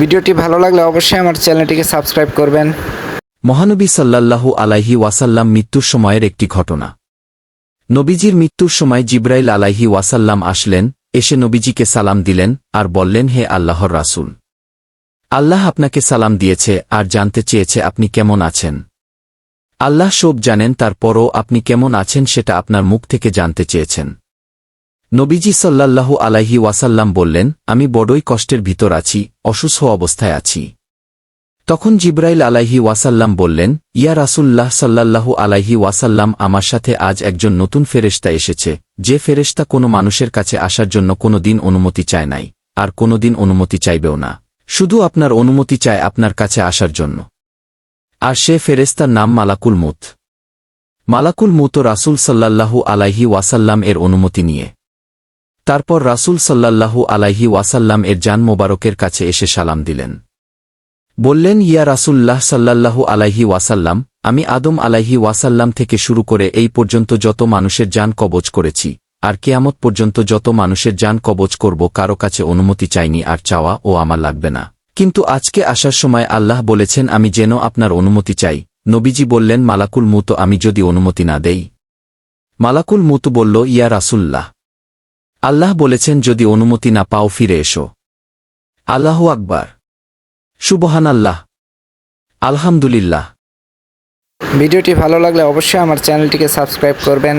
ভিডিওটি ভালো লাগলে অবশ্যই আমার চ্যানেলটিকে সাবস্ক্রাইব করবেন। মহানবী সাল্লাল্লাহু আলাইহি ওয়াসাল্লাম মৃত্যুর সময়ের একটি ঘটনা। নবীজির মৃত্যুর সময় জিবরাইল আলাইহি ওয়াসাল্লাম আসলেন, এসে নবীজিকে সালাম দিলেন আর বললেন, হে আল্লাহর রাসূল, আল্লাহ আপনাকে সালাম দিয়েছে আর জানতে চেয়েছে আপনি কেমন আছেন। আল্লাহ সব জানেন, তারপরও আপনি কেমন আছেন সেটা আপনার মুখ থেকে জানতে চেয়েছেন। নবীজি সাল্লাল্লাহু আলাইহি ওয়াসাল্লাম বললেন, আমি বড়ই কষ্টের ভিতর আছি, অসুস্থ অবস্থায় আছি। তখন জিবরাইল আলাইহি ওয়াসাল্লাম বললেন, ইয়া রাসূলুল্লাহ সাল্লাল্লাহু আলাইহি ওয়াসাল্লাম, আমার সাথে আজ একজন নতুন ফেরেশতা এসেছে, যে ফেরেশতা কোনো মানুষের কাছে আসার জন্য কোনো দিন অনুমতি চায় নাই, আর কোনো দিন অনুমতি চাইবেও না, শুধু আপনার অনুমতি চায় আপনার কাছে আসার জন্য। আর সে ফেরেশতার নাম মালাকুল মউত। মালাকুল মউত রাসূল সাল্লাল্লাহু আলাইহি ওয়াসাল্লাম এর অনুমতি নিয়ে তারপর রাসূল সাল্লাল্লাহু আলাইহি ওয়াসাল্লাম এর জান মোবারকের কাছে এসে সালাম দিলেন। বললেন, ইয়া রাসূলুল্লাহ সাল্লাল্লাহু আলাইহি ওয়াসাল্লাম, আমি আদম আলাইহি ওয়াসাল্লাম থেকে শুরু করে এই পর্যন্ত যত মানুষের জান কবজ করেছি, আর কিয়ামত পর্যন্ত যত মানুষের জান কবজ করব, কারো কাছে অনুমতি চাইনি আর চাওয়া ও আমার লাগবে না। কিন্তু আজকে আসার সময় আল্লাহ বলেছেন আমি যেন আপনার অনুমতি চাই। নবীজি বললেন, মালাকুল মউত, আমি যদি অনুমতি না দেই? মালাকুল মউত বলল, ইয়া রাসূলুল্লাহ, আল্লাহ বলেছেন যদি অনুমতি না পাও ফিরে এসো। আল্লাহু আকবার, সুবহানাল্লাহ, আলহামদুলিল্লাহ। ভিডিওটি ভালো লাগলে অবশ্যই আমার চ্যানেলটিকে সাবস্ক্রাইব করবেন।